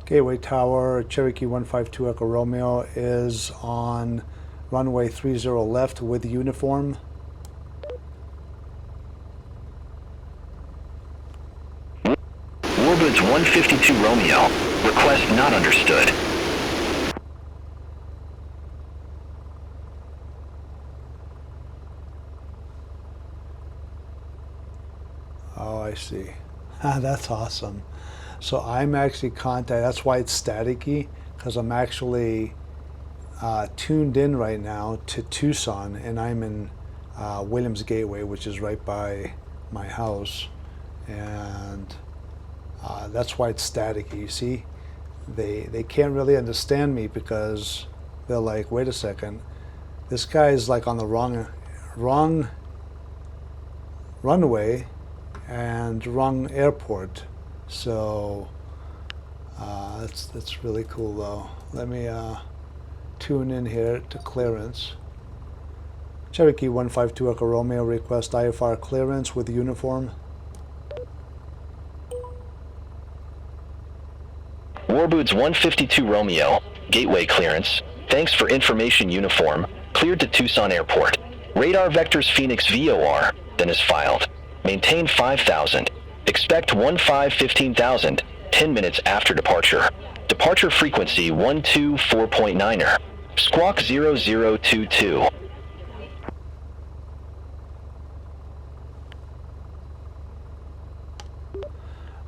Gateway Tower, Cherokee 152 Echo Romeo is on runway 30 left with uniform. Warbirds 152 Romeo. Request not understood. Oh, I see. That's awesome. So I'm actually that's why it's staticky, because I'm actually tuned in right now to Tucson, and I'm in Williams Gateway, which is right by my house, and that's why it's staticky. You see, they can't really understand me because they're like, wait a second, this guy is like on the wrong runway and wrong airport. So that's really cool though. Let me tune in here to clearance. Cherokee 152 Echo Romeo, request IFR clearance with uniform. Warbirds 152 Romeo, gateway clearance. Thanks for information, uniform. Cleared to Tucson Airport. Radar vectors Phoenix VOR, then is filed. Maintain 5,000. Expect 15,000, 10 minutes after departure. Departure frequency 124.9er. Squawk 0022.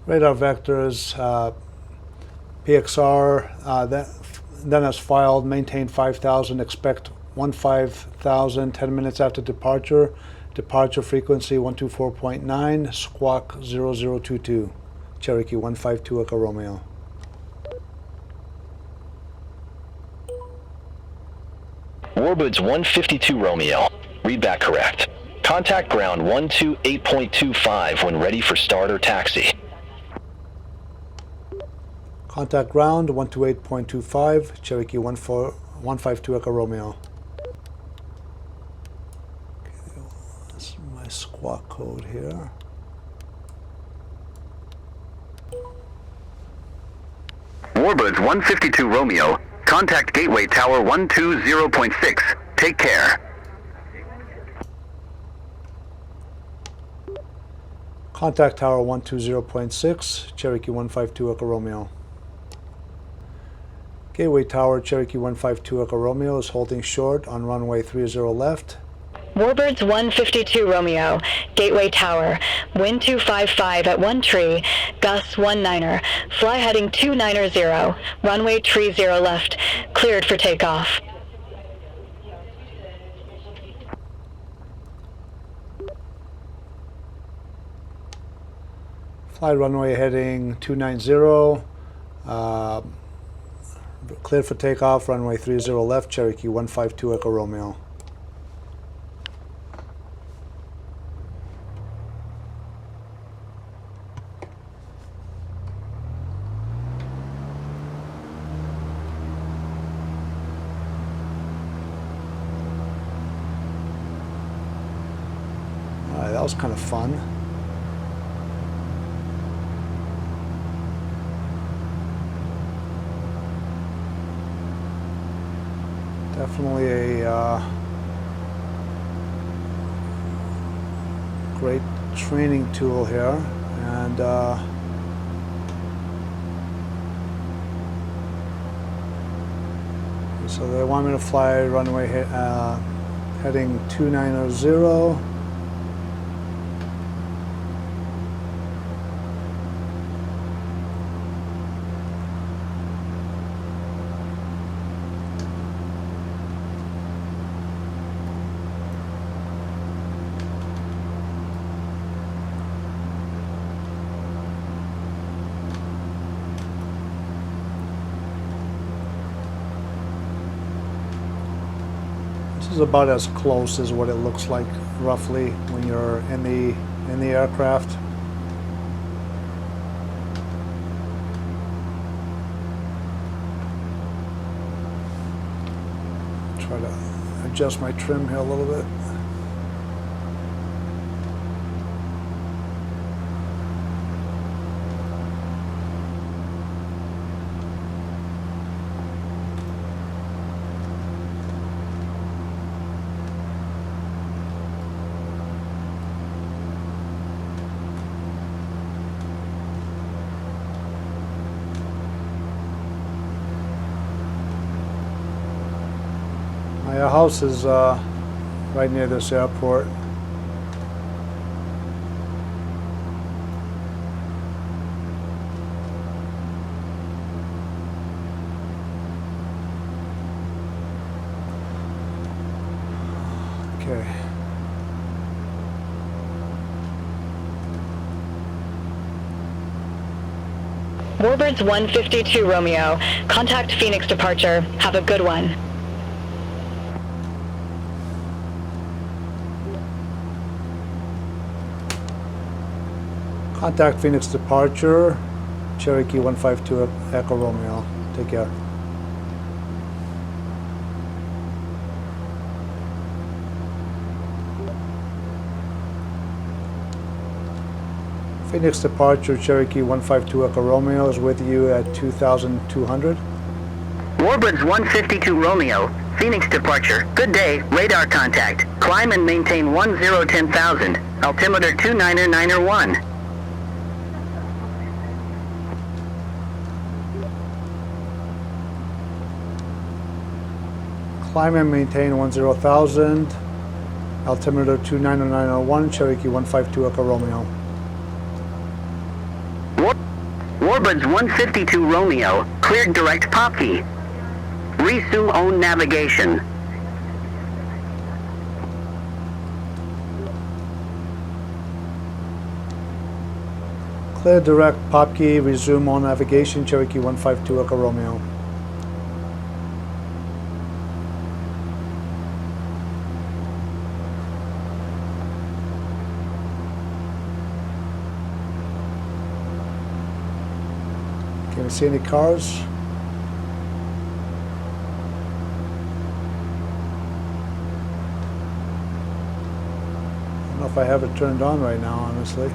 Radar vectors, PXR, then as filed, maintain 5,000, expect 15,000, 10 minutes after departure. Departure frequency 124.9, squawk 0022. Cherokee 152 Echo Romeo. Warbirds 152 Romeo. Read back correct. Contact ground 128.25 when ready for start or taxi. Contact ground 128.25, Cherokee 152 Echo Romeo. Okay, that's my squawk code here. Warbirds 152 Romeo. Contact Gateway Tower 120.6. Take care. Contact Tower 120.6, Cherokee 152 Echo Romeo. Gateway Tower, Cherokee 152 Echo Romeo is holding short on runway 30 left. Warbirds 152 Romeo, Gateway Tower, wind 255 at 1 tree, gust 19er, fly heading 290, runway 30 left, cleared for takeoff. Fly runway heading 290, cleared for takeoff, runway 30 left, Cherokee 152 Echo Romeo. Alright, that was kind of fun. Definitely a great training tool here, and so they want me to fly runway heading 290. This is about as close as what it looks like roughly when you're in the aircraft. Try to adjust my trim here a little bit. the house is right near this airport. Okay. Warbirds 152 Romeo, contact Phoenix departure. Have a good one. Contact Phoenix departure, Cherokee 152 Echo Romeo. Take care. Phoenix departure, Cherokee 152 Echo Romeo is with you at 2,200. Warbirds 152 Romeo, Phoenix departure. Good day, radar contact. Climb and maintain 1010,000. Altimeter 29901. Climb and maintain 10,000. Altimeter 29901, Cherokee 152 Echo Romeo. Warbirds 152 Romeo, cleared direct pop key. Resume own navigation. Clear direct pop key, resume on navigation, Cherokee 152 Echo Romeo. Can you see any cars? I don't know if I have it turned on right now, honestly.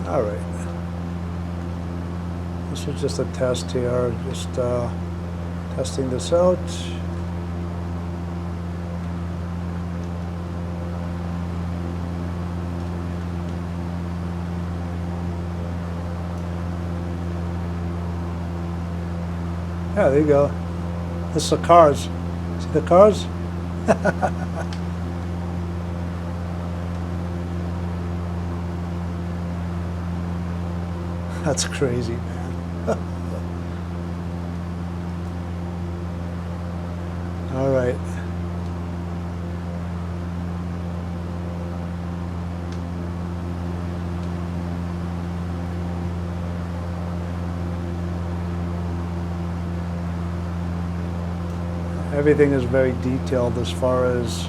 All right. This was just a test here, just testing this out. Yeah, there you go. This is the cars. See the cars? That's crazy, man. All right. Everything is very detailed as far as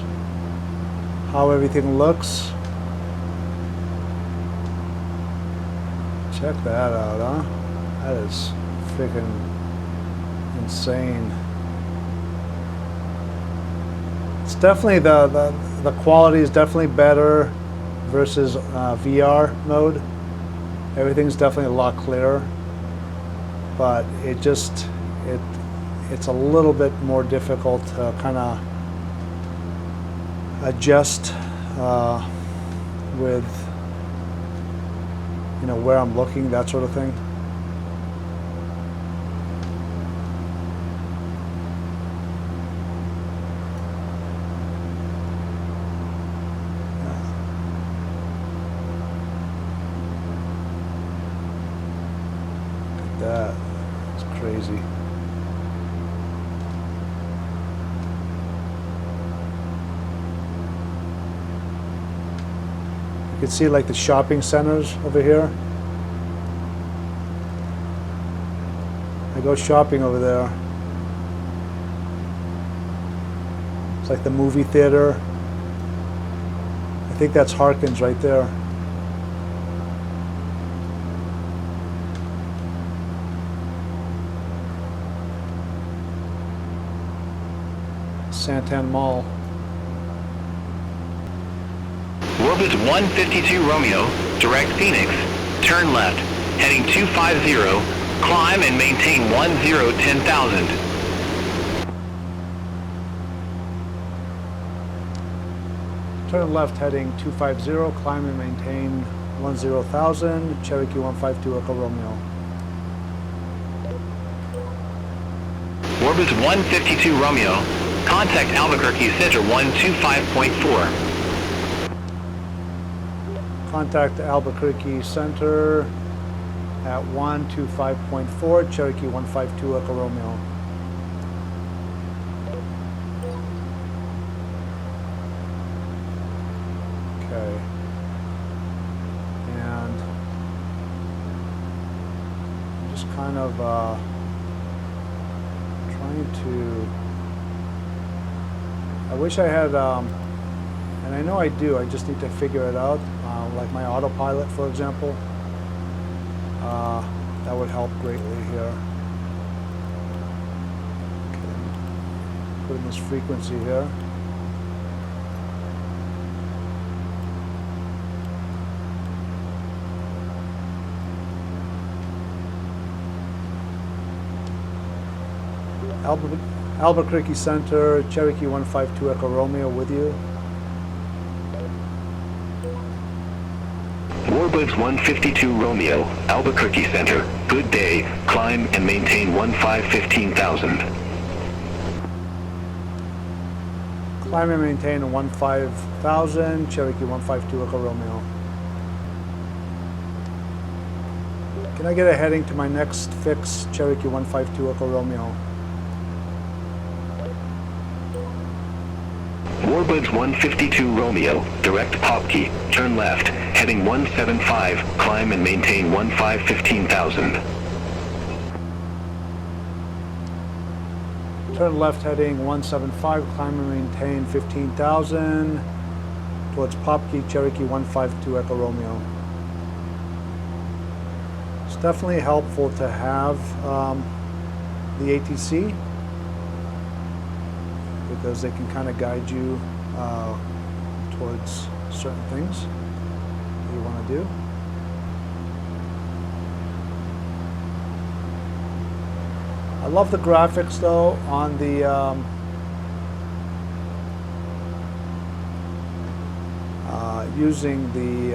how everything looks. Check that out, huh? That is freaking insane. It's definitely the quality is definitely better versus VR mode. Everything's definitely a lot clearer, but it's a little bit more difficult to kind of adjust with, you know, where I'm looking, that sort of thing. Look at that. It's crazy. You can see like the shopping centers over here. I go shopping over there. It's like the movie theater. I think that's Harkins right there. Santan Mall. Orbit 152 Romeo, direct Phoenix, turn left, heading 250, climb and maintain 10,000. Turn left heading 250, climb and maintain 10,000, Cherokee 152 Echo Romeo. Orbit 152 Romeo, contact Albuquerque Center 125.4. Contact Albuquerque Center at 125.4, Cherokee 152 Echo Romeo. Okay. And just kind of trying to, I wish I had, and I know I do, I just need to figure it out, like my autopilot, for example. That would help greatly here. Okay. Put in this frequency here. Albuquerque Center, Cherokee 152 Echo Romeo with you. Warbirds 152 Romeo, Albuquerque Center, good day, climb and maintain 15,000. Climb and maintain 15,000, Cherokee 152 Echo Romeo. Can I get a heading to my next fix, Cherokee 152 Echo Romeo? Warbirds 152 Romeo, direct Popkey, turn left, heading 175, climb and maintain 15,000. Turn left heading 175, climb and maintain 15,000 towards Popkey, Cherokee 152 Echo Romeo. It's definitely helpful to have the ATC, because they can kind of guide you towards certain things that you want to do. I love the graphics though on the using the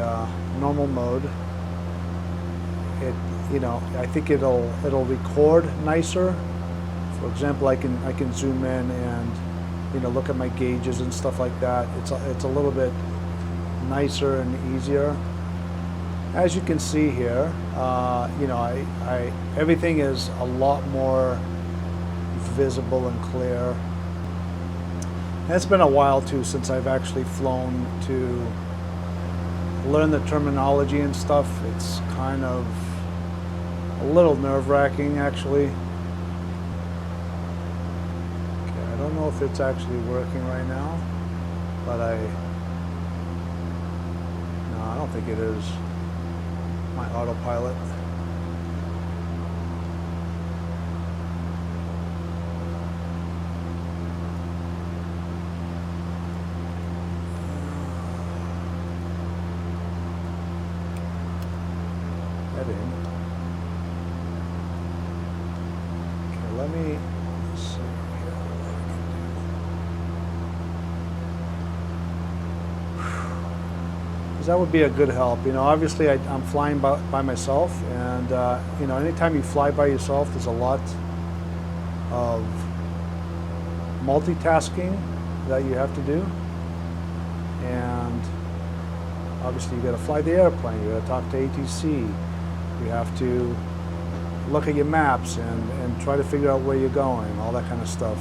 normal mode. I think it'll record nicer. For example, I can zoom in and look at my gauges and stuff like that. It's a little bit nicer and easier. As you can see here, everything is a lot more visible and clear. And it's been a while too since I've actually flown to learn the terminology and stuff. It's kind of a little nerve-wracking actually. I don't know if it's actually working right now, but I don't think it is. My autopilot. Heading. Okay, let me see. That would be a good help. Obviously I'm flying by myself, and anytime you fly by yourself, there's a lot of multitasking that you have to do. And obviously you got to fly the airplane, you got to talk to ATC, you have to look at your maps and try to figure out where you're going, all that kind of stuff.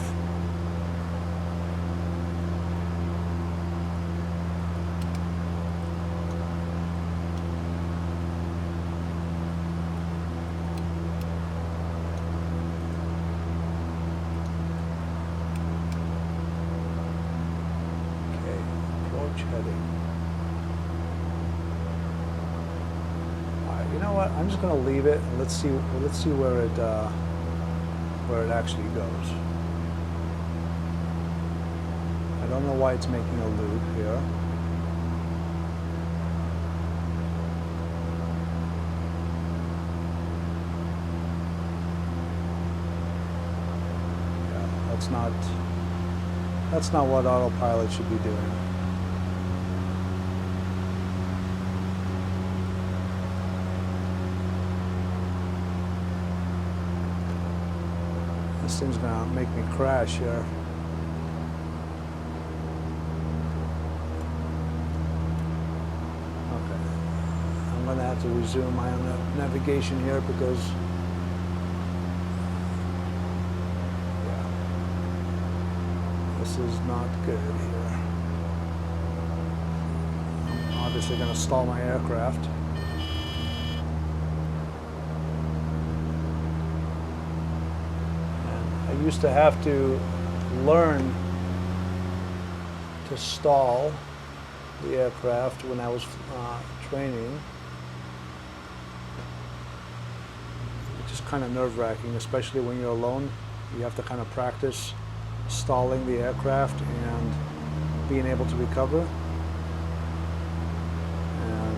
I'm just going to leave it and let's see where it actually goes. I don't know why it's making a loop here. that's not what autopilot should be doing. This thing's gonna make me crash here. Okay, I'm gonna have to resume my navigation here because this is not good here. I'm obviously going to stall my aircraft. And I used to have to learn to stall the aircraft when I was training, which is kind of nerve-wracking, especially when you're alone. You have to kind of practice stalling the aircraft and being able to recover. And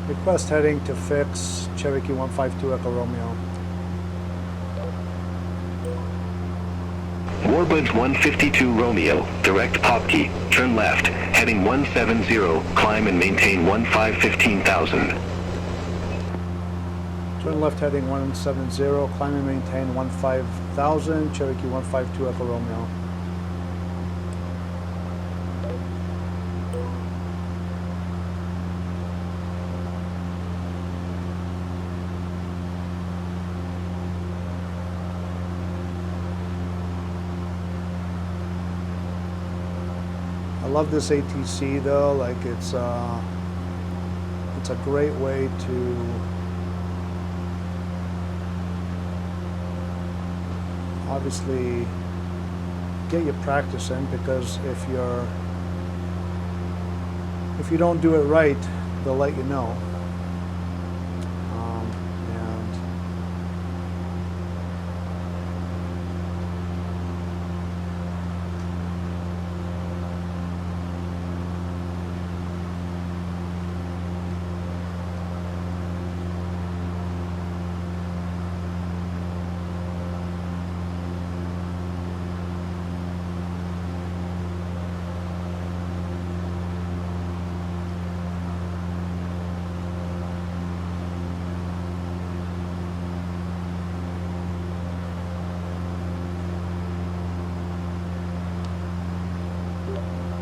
request heading to fix Cherokee 152 Echo Romeo. Warbirds 152 Romeo, direct Popkey, turn left, heading 170, climb and maintain 15,000. Turn left heading 170, climb and maintain 15,000, Cherokee 152 Echo Romeo. I love this ATC though, like it's a great way to obviously get your practice in, because if you don't do it right, they'll let you know.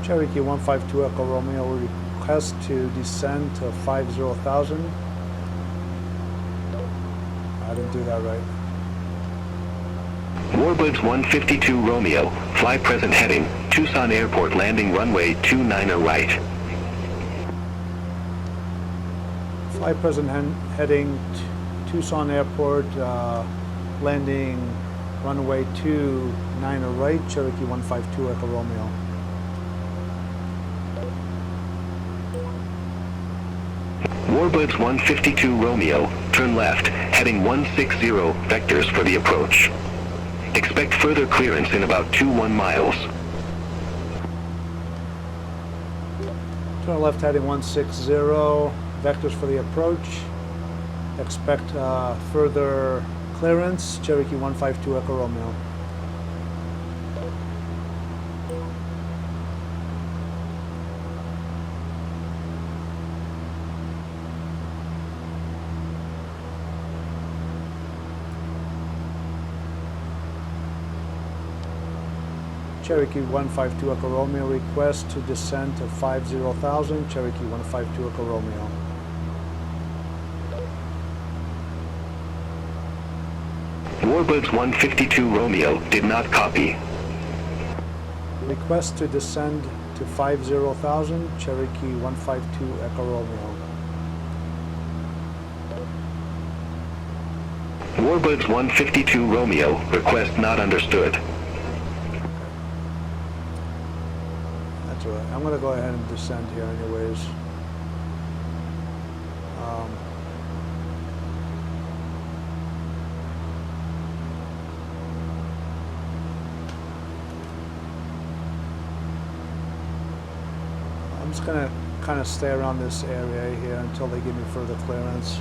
Cherokee 152 Echo Romeo will request to descend to 50,000. I didn't do that right. Warbirds 152 Romeo, fly present heading, Tucson Airport landing runway 29er right. Fly present heading Tucson Airport, landing runway 29er right, Cherokee 152 Echo Romeo. Warbirds 152 Romeo, turn left, heading 160, vectors for the approach. Expect further clearance in about 21 miles. Turn left heading 160, vectors for the approach. Expect further clearance, Cherokee 152 Echo Romeo. Cherokee 152 Echo Romeo, request to descend to 50,000, Cherokee 152 Echo Romeo. Warbirds 152 Romeo did not copy. Request to descend to 50,000, Cherokee 152 Echo Romeo. Warbirds 152 Romeo, request not understood. to it. I'm going to go ahead and descend here anyways. I'm just going to kind of stay around this area here until they give me further clearance.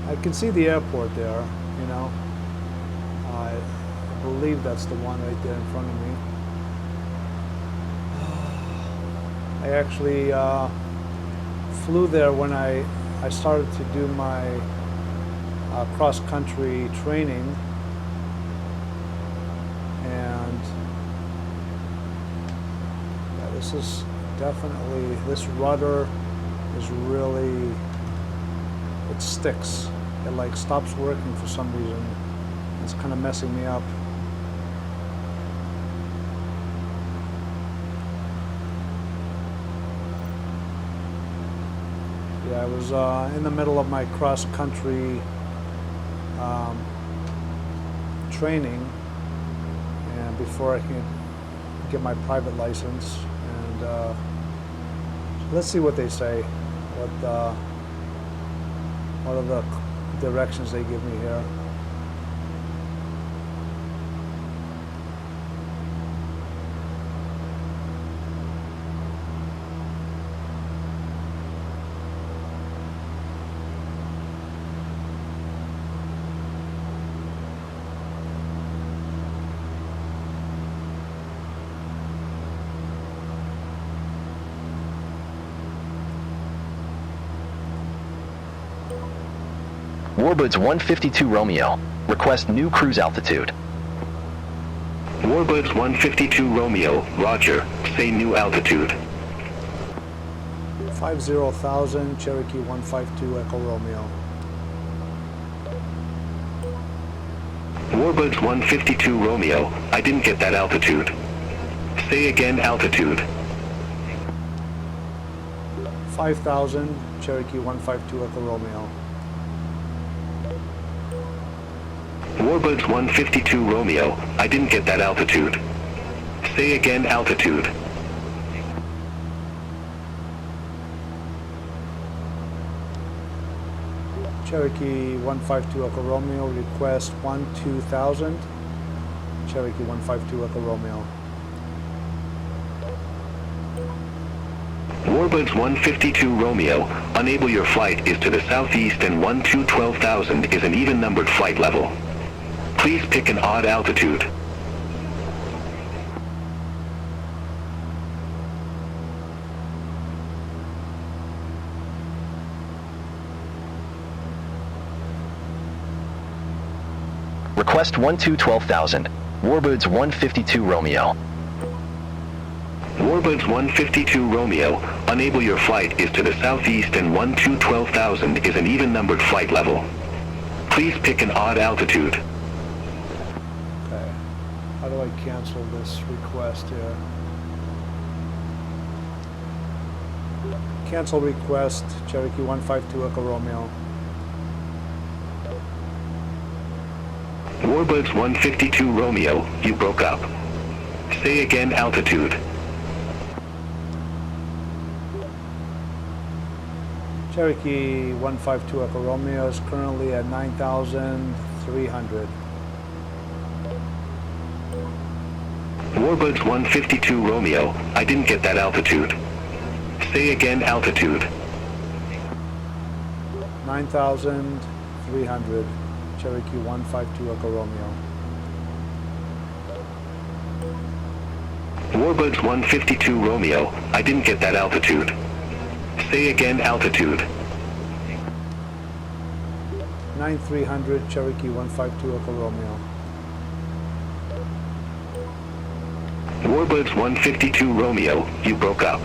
I can see the airport there, you know. I believe that's the one right there in front of me. I actually flew there when I started to do my cross-country training, and yeah, this is definitely, this rudder is really, it sticks. It like stops working for some reason. It's kind of messing me up. Yeah, I was in the middle of my cross-country training, and before I can get my private license, and let's see what they say. What are the directions they give me here? Warbirds 152 Romeo. Request new cruise altitude. Warbirds 152 Romeo, roger. Say new altitude. 50,000, Cherokee 152 Echo Romeo. Warbirds 152 Romeo, I didn't get that altitude. Say again altitude. 5,000, Cherokee 152 Echo Romeo. Warbirds 152 Romeo, I didn't get that altitude. Say again altitude. Cherokee 152 Echo Romeo, request 12,000, Cherokee 152 Echo Romeo. Warbirds 152 Romeo, unable your flight is to the southeast and 12,000 is an even-numbered flight level. Please pick an odd altitude. Request 12,000. Warbirds 152 Romeo. Warbirds 152 Romeo, unable your flight is to the southeast and 12,000 is an even-numbered flight level. Please pick an odd altitude. Okay, how do I cancel this request here? Cancel request, Cherokee 152 Echo Romeo. Warbirds 152 Romeo, you broke up. Say again altitude. Cherokee 152 Echo Romeo is currently at 9,300. Warbirds 152 Romeo, I didn't get that altitude. Say again altitude. 9,300, Cherokee 152 Echo Romeo. Warbirds 152 Romeo, I didn't get that altitude. Say again altitude. 9,300, Cherokee 152 Echo Romeo. Warbirds 152 Romeo, you broke up.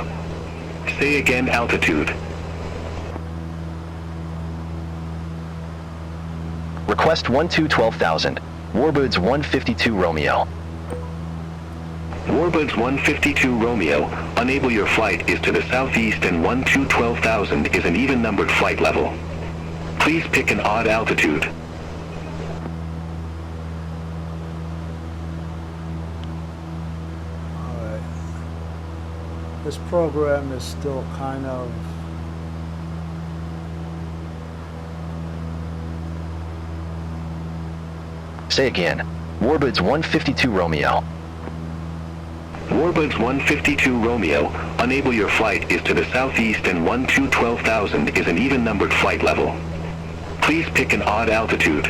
Say again altitude. Request 12,000. Warbirds 152 Romeo. Warbirds 152 Romeo, unable your flight is to the southeast and 12,000 is an even-numbered flight level. Please pick an odd altitude. Alright. This program is still kind of Say again. Warbirds 152 Romeo. Warbirds 152 Romeo, unable your flight is to the southeast and 12,000 is an even-numbered flight level. Please pick an odd altitude.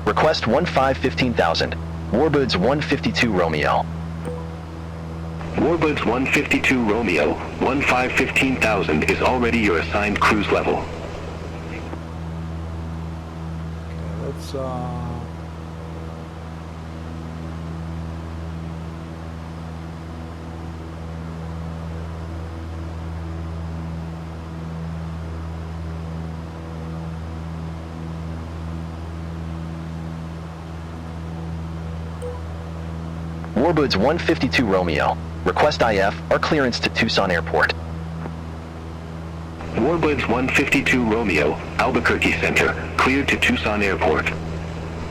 Request 15,000. Warbirds 152 Romeo. Warbirds 152 Romeo, 15,000 is already your assigned cruise level. okay, let's Warbirds 152 Romeo. Request IF or clearance to Tucson Airport. Warbirds 152 Romeo, Albuquerque Center, cleared to Tucson Airport.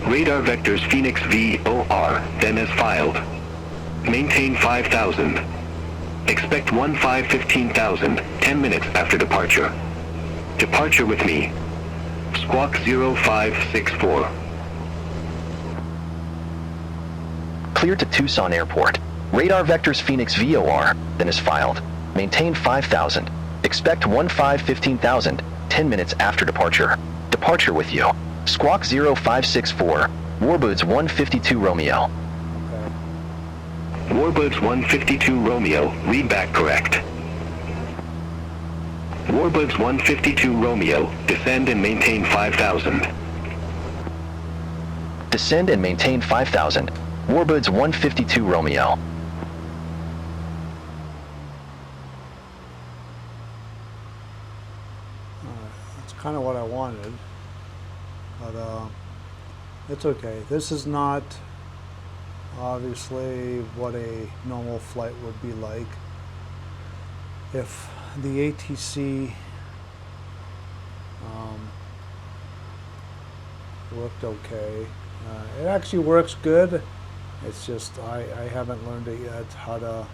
Radar vectors Phoenix VOR, then as filed. Maintain 5,000. Expect 15,000, 10 minutes after departure. Departure with me. Squawk 0564. Cleared to Tucson Airport. Radar vectors Phoenix VOR, then is filed. Maintain 5,000. Expect 15,000, 10 minutes after departure. Departure with you. Squawk 0564. Warbirds 152 Romeo. okay. Warbirds 152 Romeo, read back correct. Warbirds 152 Romeo, descend and maintain 5,000. Descend and maintain 5,000. Warbirds 152 Romeo. That's kind of what I wanted, but it's okay. This is not obviously what a normal flight would be like. If the ATC worked okay, it actually works good. It's just I haven't learned it yet how to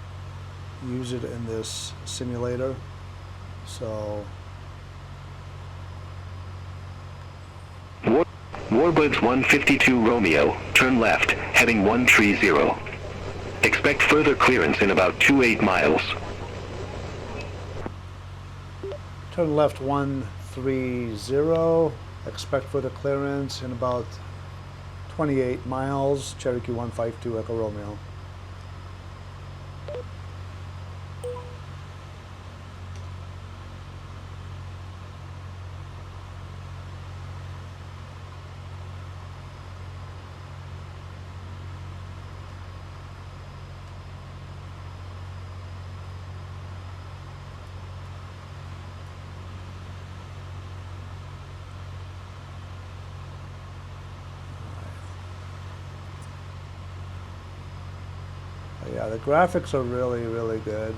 use it in this simulator, so Warbirds 152 Romeo, turn left, heading 130. Expect further clearance in about 28 miles. turn left 130, expect further clearance in about 28 miles, Cherokee 152 Echo Romeo. Yeah, the graphics are really, really good.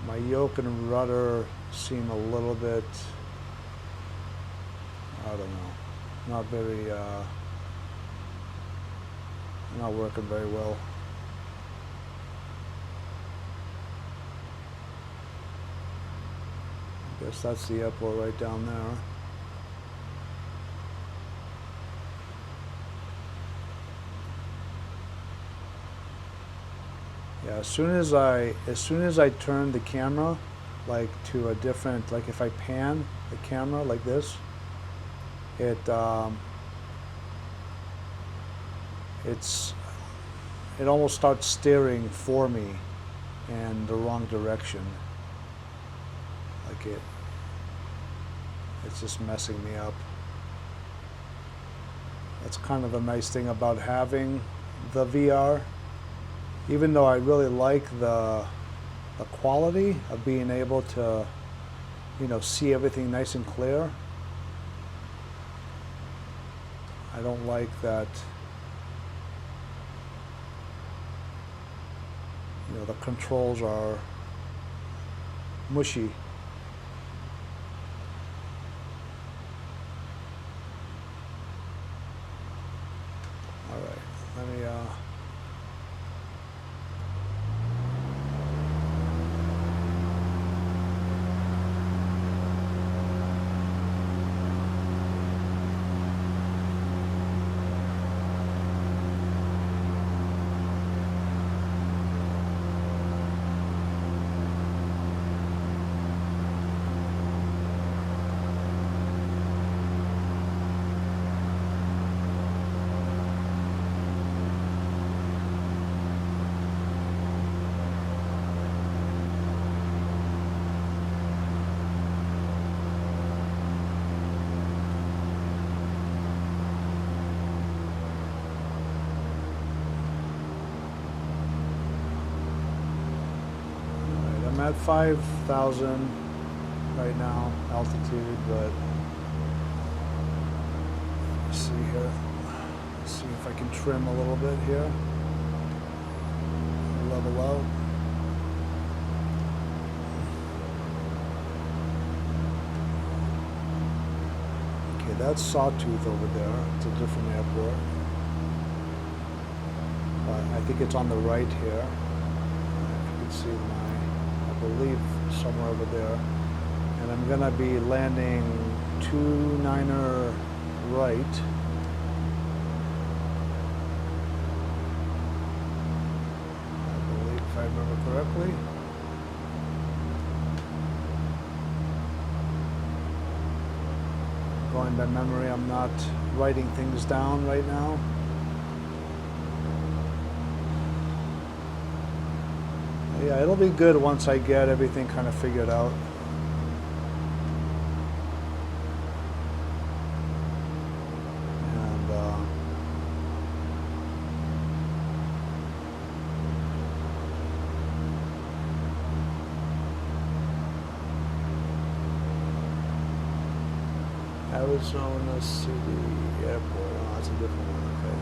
My yoke and rudder seem a little bit, I don't know, not very, not working very well. I guess that's the airport right down there. Yeah, as soon as I turn the camera like to a different, like if I pan the camera like this, it almost starts steering for me in the wrong direction. Like it's just messing me up. That's kind of a nice thing about having the VR, even though I really like the quality of being able to, you know, see everything nice and clear. I don't like that, you know, the controls are mushy. All right, let me I'm at 5,000 right now, altitude, but let's see here. Let's see if I can trim a little bit here. Level out. Okay, that's Sawtooth over there. It's a different airport. But I think it's on the right here. If you can see I believe somewhere over there. And I'm gonna be landing 29er right. I believe, if I remember correctly. Going by memory, I'm not writing things down right now. Yeah, it'll be good once I get everything kind of figured out. And Arizona City Airport. Oh, that's a different one. Okay.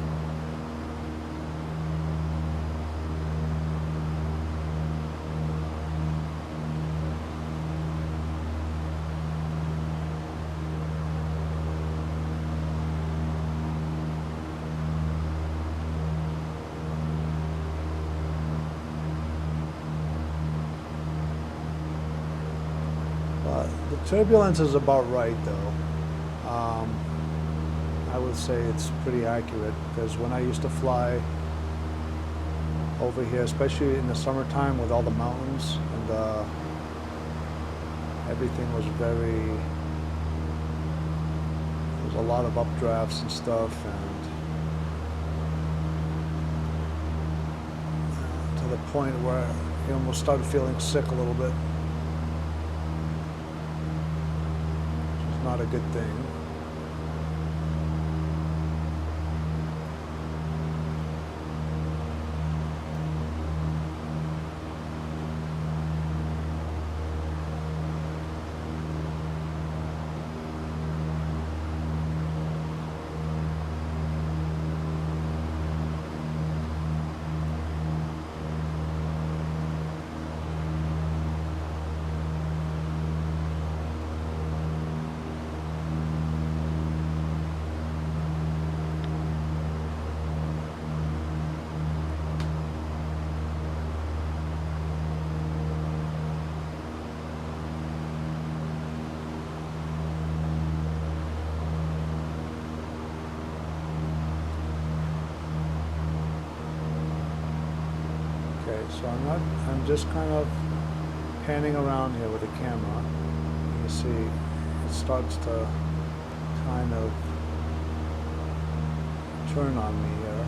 The turbulence is about right, though. I would say it's pretty accurate, because when I used to fly over here, especially in the summertime with all the mountains and everything was very, there's a lot of updrafts and stuff, and to the point where you almost started feeling sick a little bit. Not a good thing. So I'm just kind of panning around here with the camera. You see it starts to kind of turn on me here.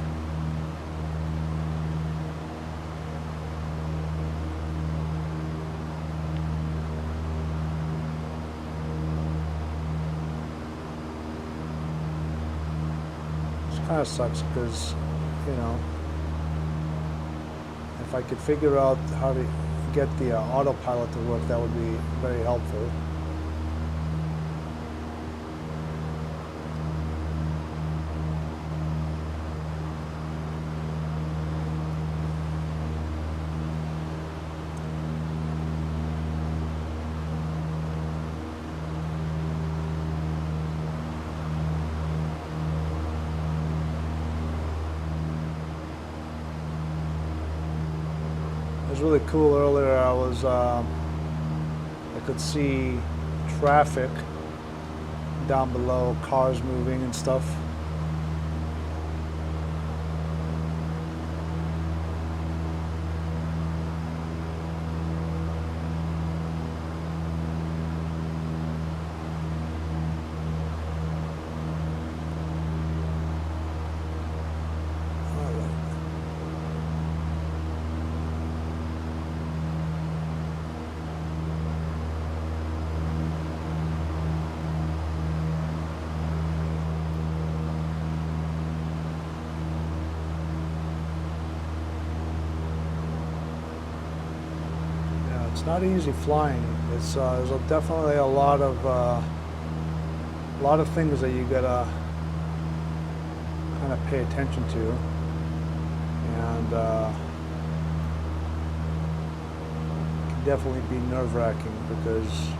This kind of sucks because, you know, If I could figure out how to get the autopilot to work, that would be very helpful. It was really cool earlier. I could see traffic down below, cars moving and stuff. It's not easy flying. There's definitely a lot of things that you gotta kind of pay attention to, and it can definitely be nerve-wracking because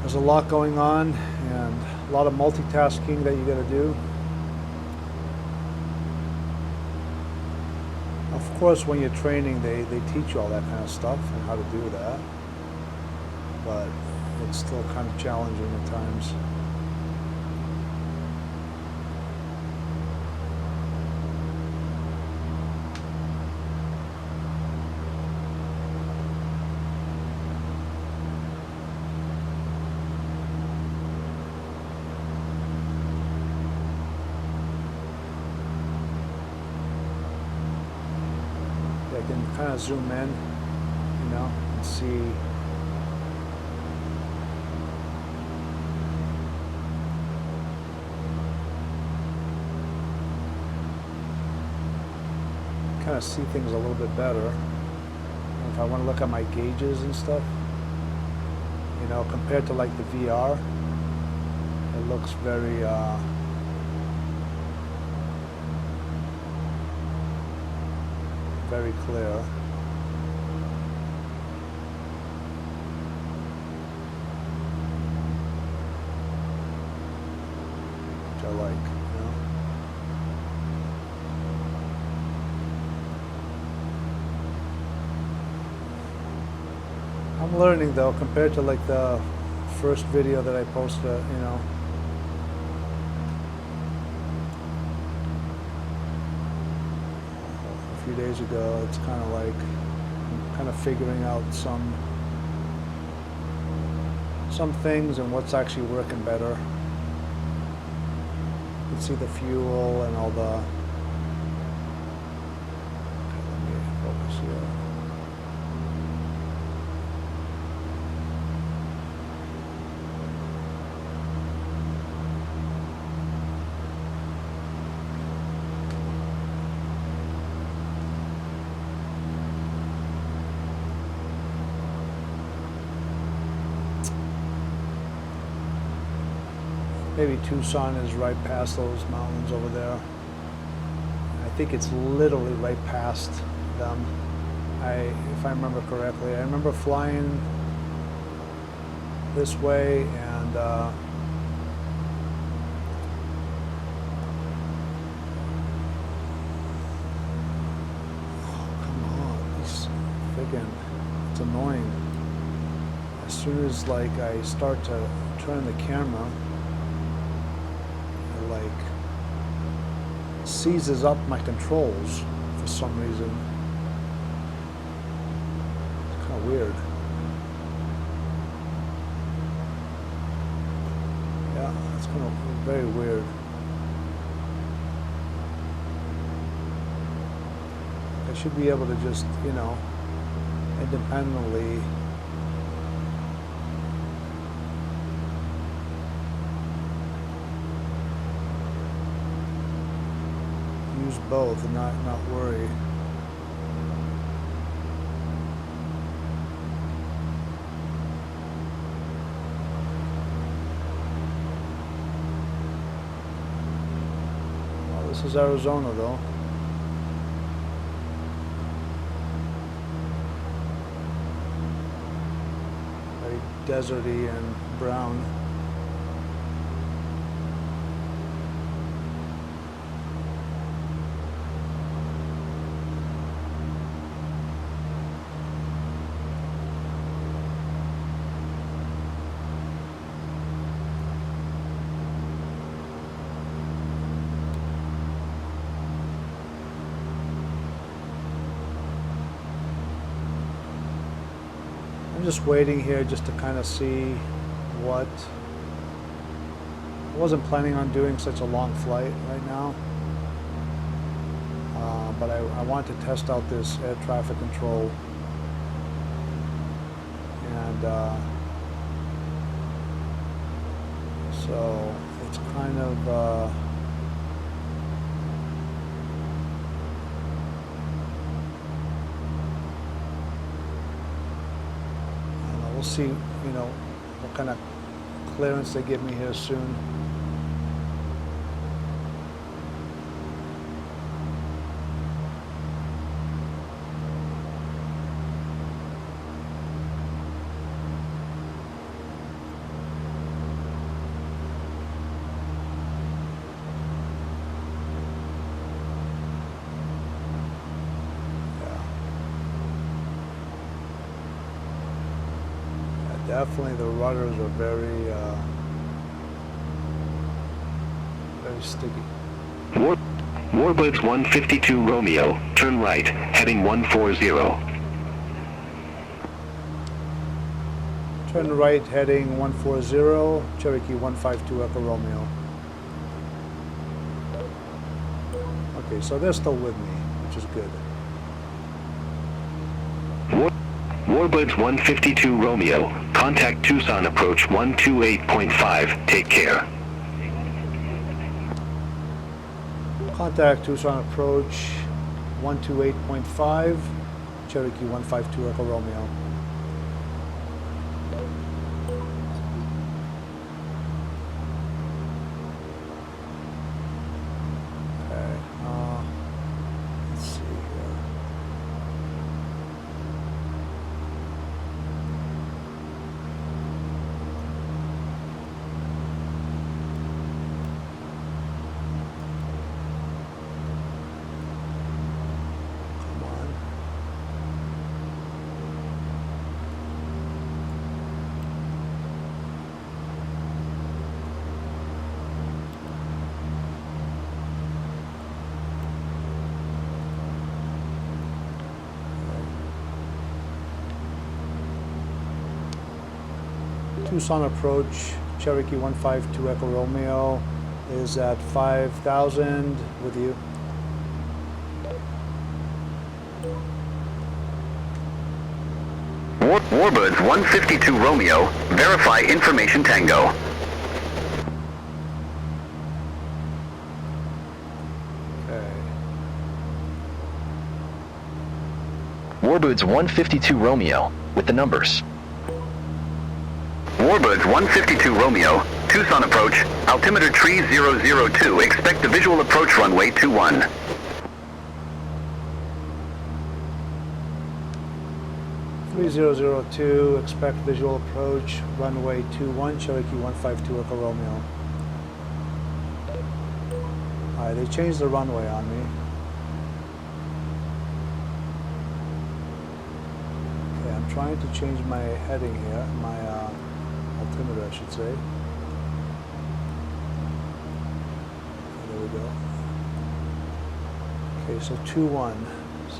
there's a lot going on and a lot of multitasking that you gotta do. Of course, when you're training, they teach you all that kind of stuff and how to do that, but it's still kind of challenging at times. I can kind of zoom in, you know, and see kind of see things a little bit better. And if I want to look at my gauges and stuff, you know, compared to like the VR, it looks very very clear. Which I like, you know. I'm learning though, compared to like the first video that I posted, you know. A few days ago, it's kind of like I'm kind of figuring out some things and what's actually working better. You can see the fuel and all the. Okay, let me focus here. Maybe Tucson is right past those mountains over there. I think it's literally right past them. If I remember correctly, I remember flying this way and oh, come on, it's annoying. As soon as like I start to turn the camera, like seizes up my controls for some reason. It's kind of weird. Yeah, it's kind of very weird. I should be able to just, you know, independently use both and not worry. Well, this is Arizona though. Very deserty and brown. I'm just waiting here just to kind of see what. I wasn't planning on doing such a long flight right now, but I want to test out this air traffic control, and so it's kind of we'll see, you know, what kind of clearance they give me here soon. Definitely the rudders are very sticky. Warbirds 152 Romeo, turn right, heading 140. Turn right, heading 140, Cherokee 152 Echo Romeo. Okay, so they're still with me, which is good. Warbirds 152 Romeo, contact Tucson approach 128.5, take care. Contact Tucson approach 128.5, Cherokee 152 Echo Romeo. Tucson approach, Cherokee 152 Echo Romeo is at 5,000 with you. Warbirds 152 Romeo, verify information Tango. Okay. Warbirds 152 Romeo, with the numbers. Warbirds 152 Romeo, Tucson approach, altimeter tree 002, expect a visual approach runway 21. .3002, expect visual approach, runway 21, Cherokee 152 Echo Romeo. Alright, they changed the runway on me. Okay, I'm trying to change my heading here, my altimeter I should say. There we go. Okay, so 2-1,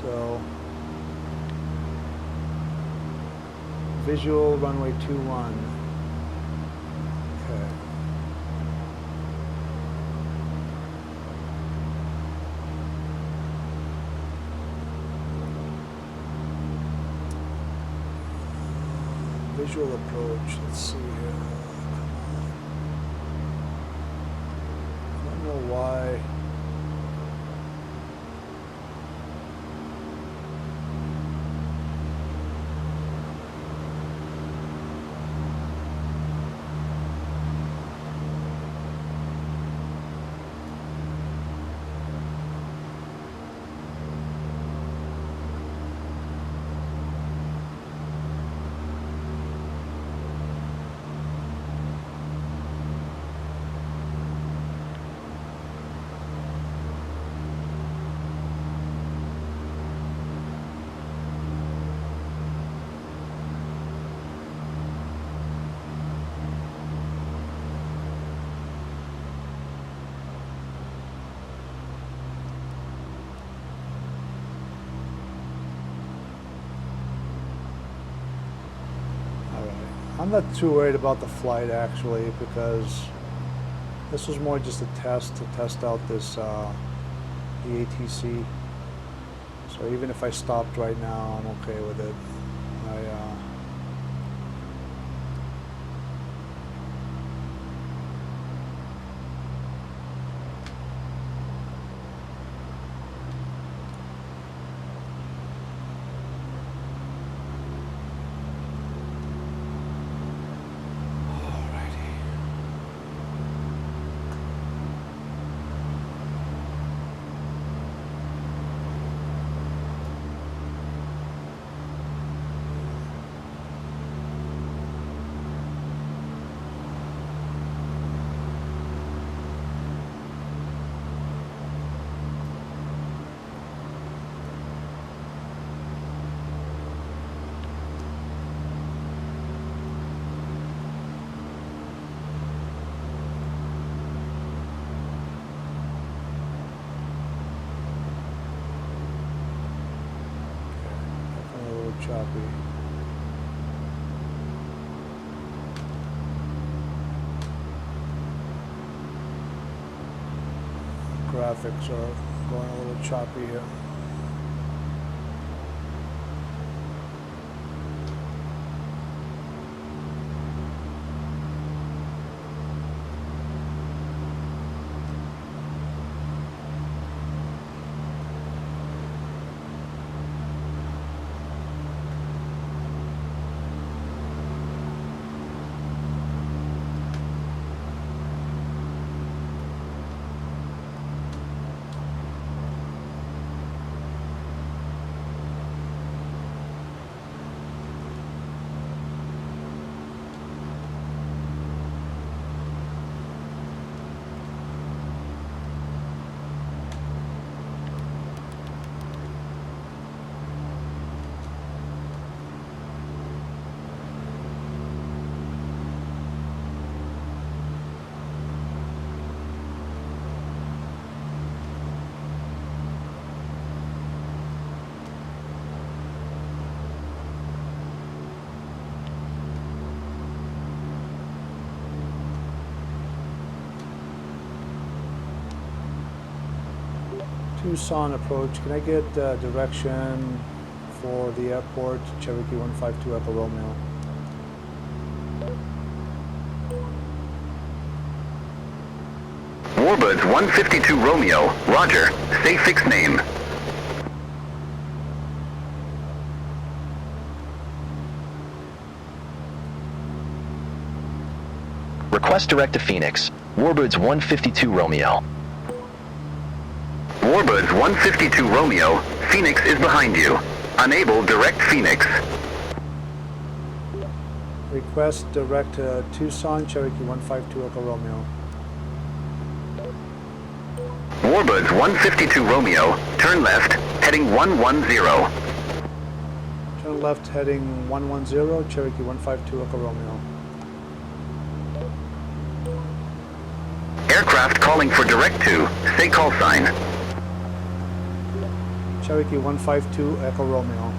so visual runway 21. Okay. Visual approach, let's see here. I don't know why. I'm not too worried about the flight actually, because this was more just a test to test out this the ATC. So even if I stopped right now, I'm okay with it. Choppy. Graphics are going a little choppy here. Tucson approach. Can I get direction for the airport? Cherokee 152 Echo Romeo. Warbirds 152 Romeo, roger. Say fixed name. Request direct to Phoenix. Warbirds 152 Romeo. Warbirds 152 Romeo, Phoenix is behind you. Unable direct Phoenix. Request direct to Tucson, Cherokee 152 Echo Romeo. Warbirds 152 Romeo, turn left, heading 110. Turn left heading 110, Cherokee 152 Echo Romeo. Aircraft calling for direct to, say call sign. Cherokee 152 Echo Romeo.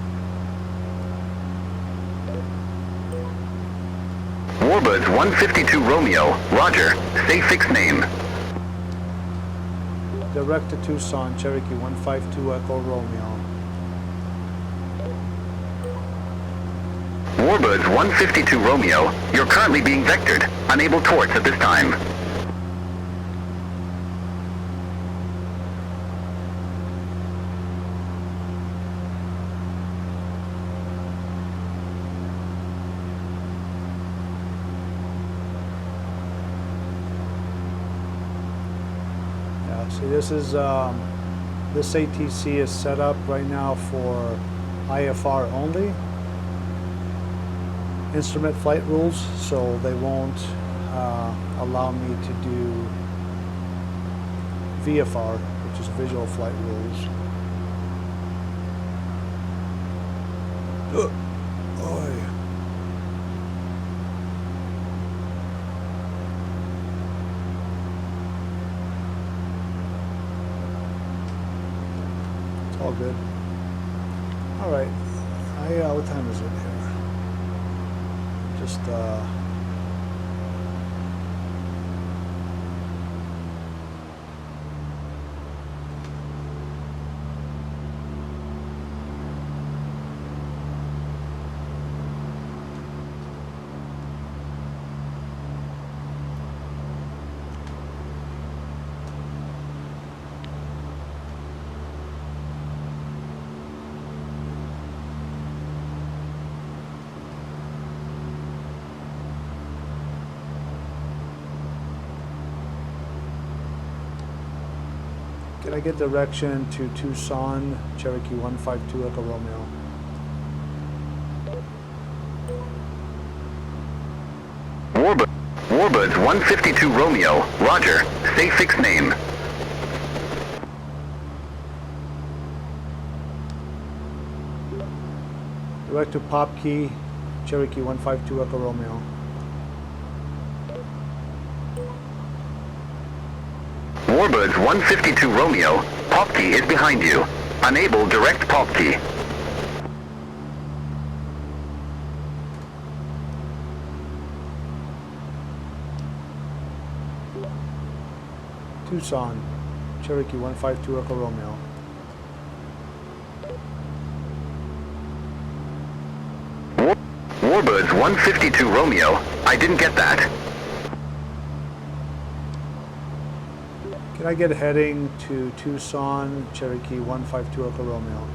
Warbirds 152 Romeo, roger. Say fixed name. Direct to Tucson, Cherokee 152 Echo Romeo. Warbirds 152 Romeo, you're currently being vectored. Unable torts at this time. See, this is this ATC is set up right now for IFR only, instrument flight rules, so they won't allow me to do VFR, which is visual flight rules. Oh, yeah. All good. All right. What time is it here? Just can I get direction to Tucson, Cherokee 152 Echo Romeo? Warbirds 152 Romeo, roger. Say fix name. Direct to Pop Key, Cherokee 152 Echo Romeo. Warbirds 152 Romeo, Pop Key is behind you. Unable direct Pop Key. Tucson, Cherokee 152 Echo Romeo. Warbirds 152 Romeo, I didn't get that. Can I get a heading to Tucson, Cherokee 152 Echo Romeo?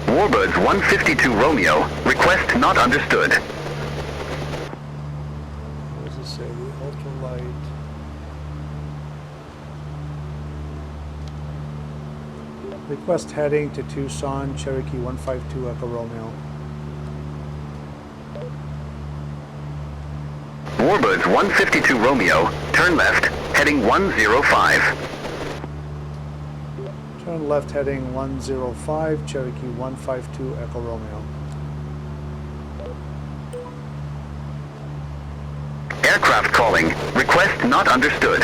Warbirds 152 Romeo, request not understood. What does it say? The ultralight. Request heading to Tucson, Cherokee 152 Echo Romeo. Warbirds 152 Romeo, turn left, heading 105. Turn left heading 105, Cherokee 152 Echo Romeo. Aircraft calling, request not understood.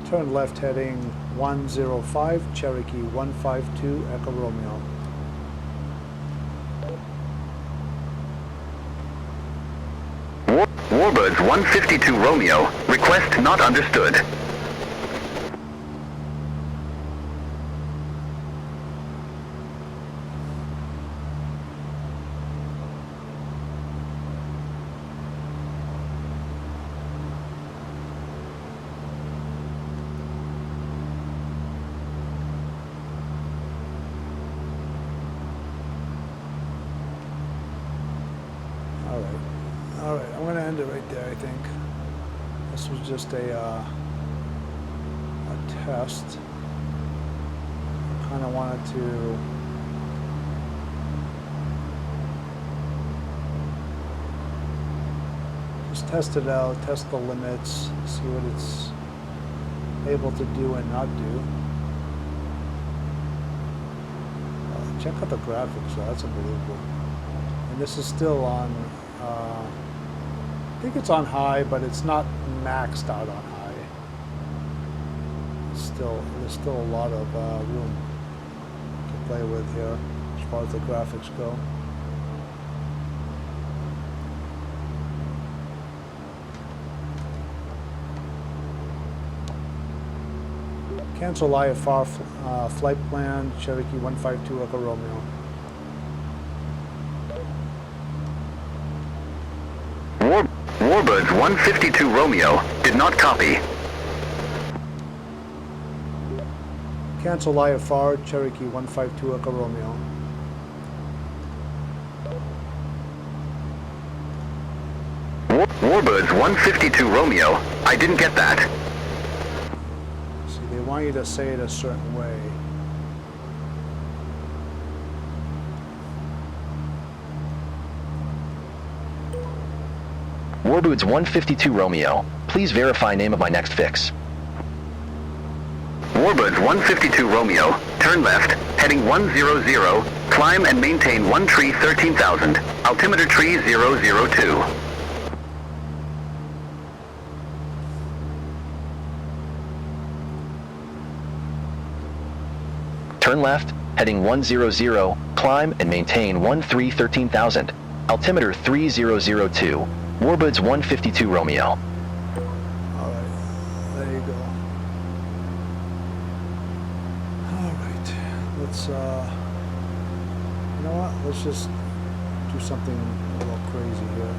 Turn left heading 105, Cherokee 152 Echo Romeo. Warbirds 152 Romeo, request not understood. Alright, I'm going to end it right there, I think. This was just a test. I kind of wanted to just test it out, test the limits, see what it's able to do and not do. Check out the graphics, that's unbelievable. And this is still on, I think it's on high, but it's not maxed out on high. There's still a lot of room to play with here as far as the graphics go. Cancel IFR flight plan, Cherokee 152 Echo Romeo. Warbirds 152 Romeo, did not copy. Cancel IFR, Cherokee 152 Echo Romeo. Warbirds 152 Romeo, I didn't get that. See, they want you to say it a certain way. Warbirds 152 Romeo, please verify name of my next fix. Warbirds 152 Romeo, turn left, heading 100, climb and maintain 1 tree 13,000, altimeter tree 002. turn left, heading 100, climb and maintain 13,000. Altimeter 3002, Warbirds 152 Romeo. All right, there you go. All right, let's, you know what, let's just do something a little crazy here.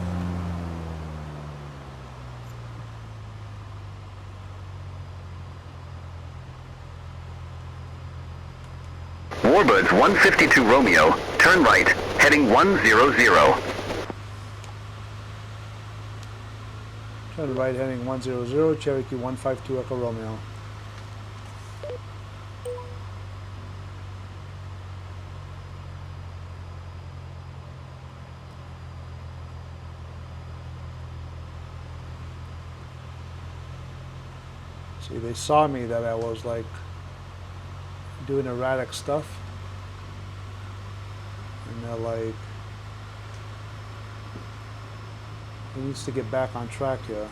Warbirds 152 Romeo, turn right, heading 100. Turn right, heading 100, Cherokee 152 Echo Romeo. See, they saw me that I was like doing erratic stuff, and they're like, he needs to get back on track here.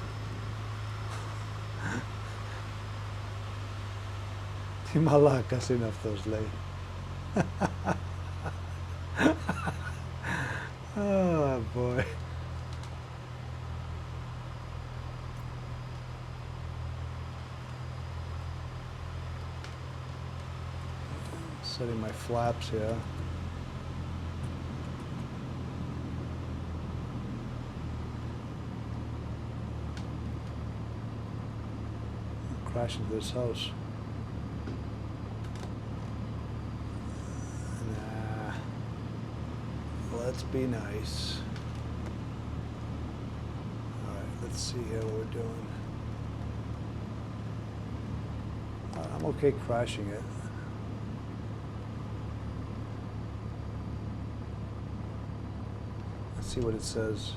Timala kasi naftos lay. Oh boy. Setting my flaps here. Crash into this house. Nah. Let's be nice. Alright, let's see here what we're doing. I'm okay crashing it. Let's see what it says.